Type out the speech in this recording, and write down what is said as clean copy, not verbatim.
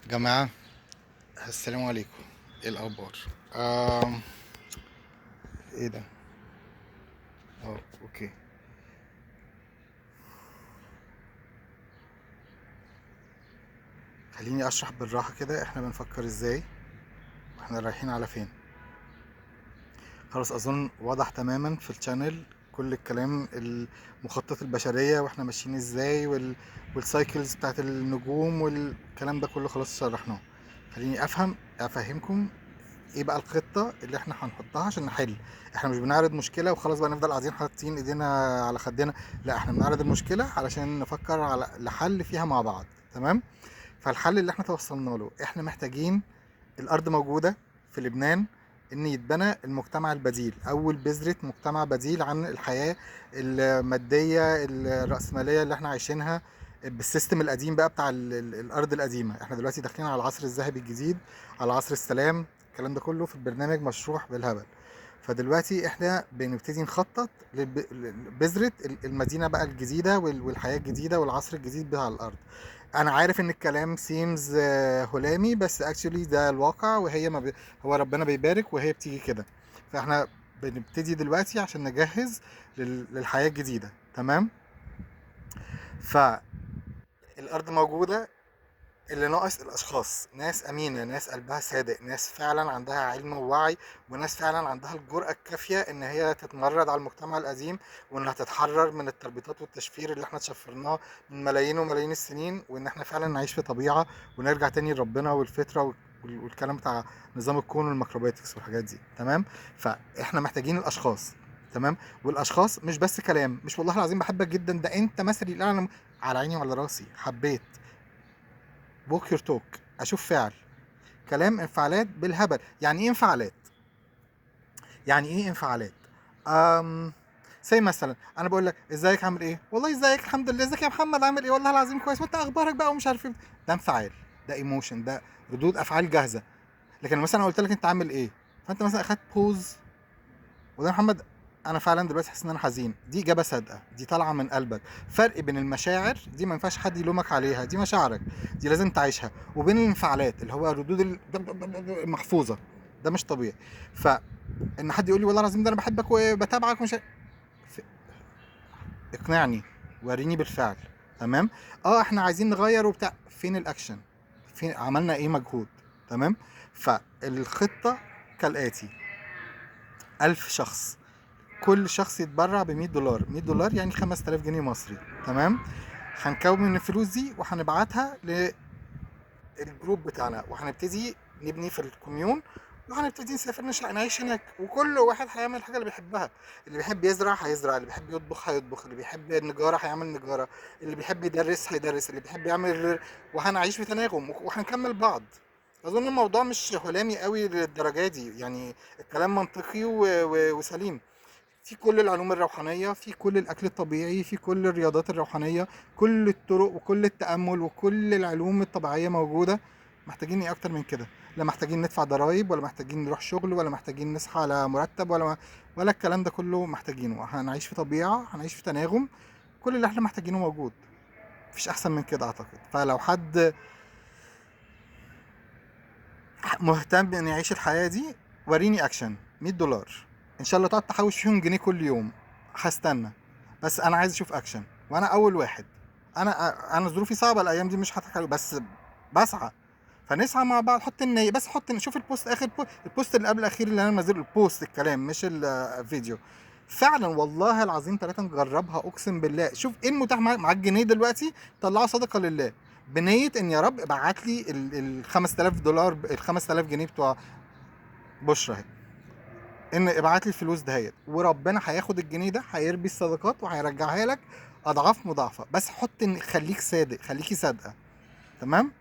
جماعة، السلام عليكم. ايه الاخبار؟ ايه ده؟ اوكي. خليني اشرح بالراحة كده احنا بنفكر ازاي واحنا رايحين على فين. خلاص اظن واضح تماما في الشانل كل الكلام، المخطط البشرية واحنا ماشيين ازاي والسايكلز بتاعت النجوم والكلام ده كله خلاص شرحناه. خليني افهمكم ايه بقى الخطة اللي احنا هنحطها عشان نحل. احنا مش بنعرض مشكلة وخلاص بقى نفضل قاعدين حاطين ايدينا على خدنا. لا، احنا بنعرض المشكلة علشان نفكر على لحل فيها مع بعض. تمام. فالحل اللي احنا توصلنا له، احنا محتاجين الارض موجودة في لبنان، ان يتبنى المجتمع البديل او بذرة مجتمع بديل عن الحياة المادية الرأسمالية اللي احنا عايشينها بالسيستم القديم بقى بتاع الارض القديمة. احنا دلوقتي داخلين على العصر الذهبي الجديد، على عصر السلام. الكلام ده كله في البرنامج مشروح بالهبل. فدلوقتي احنا بنبتدي نخطط لبذرة المدينة بقى الجديدة والحياة الجديدة والعصر الجديد بتاع الأرض. أنا عارف إن الكلام سيمز هلامي، بس اكشولي ده الواقع، وهي ما هو ربنا بيبارك وهي بتيجي كده. فاحنا بنبتدي دلوقتي عشان نجهز للحياة الجديدة. تمام. فالأرض موجودة، اللي ناقص الاشخاص، ناس امينه، ناس قلبها صادق، ناس فعلا عندها علم ووعي، وناس فعلا عندها الجرأة الكافيه ان هي تتمرد على المجتمع القديم، وانها تتحرر من التربيطات والتشفير اللي احنا تشفرناه من ملايين وملايين السنين، وان احنا فعلا نعيش في طبيعه ونرجع تاني لربنا والفطره والكلام بتاع نظام الكون والميكروباتكس والحاجات دي. تمام. فاحنا محتاجين الاشخاص. تمام. والاشخاص مش بس كلام، مش والله العظيم بحبك جدا ده انت مثلي الاعلى، على عيني وعلى راسي، حبيت بوك يور توك، اشوف فعل. كلام انفعالات بالهبل. يعني ايه انفعالات؟ يعني ايه انفعالات؟ أم زي مثلا انا بقول لك ازيك عامل ايه، والله ازيك الحمد لله، ازيك يا محمد عامل ايه، والله العظيم كويس، وانت اخبارك بقى ومش عارف ايه. ده انفعال، ده ايموشن، ده ردود افعال جاهزه. لكن مثلا قلت لك انت عامل ايه، فانت مثلا اخدت بوز، وده محمد انا فعلا دلوقتي حاسس ان انا حزين، دي اجابه صادقه، دي طالعه من قلبك. فرق بين المشاعر دي ما ينفعش حد يلومك عليها، دي مشاعرك، دي لازم تعيشها، وبين الانفعالات اللي هو الردود المحفوظه، ده مش طبيعي. فان حد يقول لي والله العظيم ده انا بحبك وبتابعك مش اقنعني، وريني بالفعل. تمام. اه احنا عايزين نغير وبتاع، فين الاكشن؟ فين عملنا ايه مجهود؟ تمام. فالخطه كالاتي: 1000 شخص، كل شخص يتبرع ب $100. $100 يعني 5000 جنيه مصري. تمام. هنكون من الفلوس دي وهنبعتها للجروب بتاعنا، وهنبتدي نبني في الكوميون، وهنبتدي نسافر نعيش هناك، وكل واحد هيعمل الحاجه اللي بيحبها. اللي بيحب يزرع هيزرع، اللي بيحب يطبخ هيطبخ، اللي بيحب النجاره هيعمل نجاره، اللي بيحب يدرس هيدرس، اللي بيحب يعمل، وهنعيش في تناغم وهنكمل بعض. اظن الموضوع مش هلامي قوي للدرجه دي، يعني الكلام منطقي وسليم. في كل العلوم الروحانية، في كل الأكل الطبيعي، في كل الرياضات الروحانية، كل الطرق وكل التأمل وكل العلوم الطبيعية موجودة. محتاجين ايه أكتر من كده؟ لا محتاجين ندفع ضرايب، ولا محتاجين نروح شغل، ولا محتاجين نصحى على مرتب، ولا الكلام ده كله محتاجينه. هنعيش في طبيعة، هنعيش في تناغم، كل اللي احنا محتاجينه موجود. مفيش أحسن من كده أعتقد. فلو حد مهتم إن يعيش الحياة دي، وريني أكشن. $100 ان شاء الله تقعد تحوش فيهم جنيه كل يوم، هستنى. بس انا عايز اشوف اكشن، وانا اول واحد. انا ظروفي صعبه الايام دي، مش هضحك عليك، بس بسعى. فنسعى مع بعض، حط النية بس، شوف البوست، البوست اللي قبل الاخير اللي انا منزله، البوست الكلام مش الفيديو. فعلا والله العظيم ثلاثة نجربها اقسم بالله. شوف ايه المتاح معاك جنيه دلوقتي، طلعه صدقة لله، بنية ان يا رب ابعت لي ال $5000، ال 5000 جنيه بتوع بشرى اهي، ان ابعت لي الفلوس دهيت، وربنا هياخد الجنيه ده هيربي الصدقات وهيرجعها لك اضعاف مضاعفه. بس حط خليك صادق، خليكي صادقه. تمام.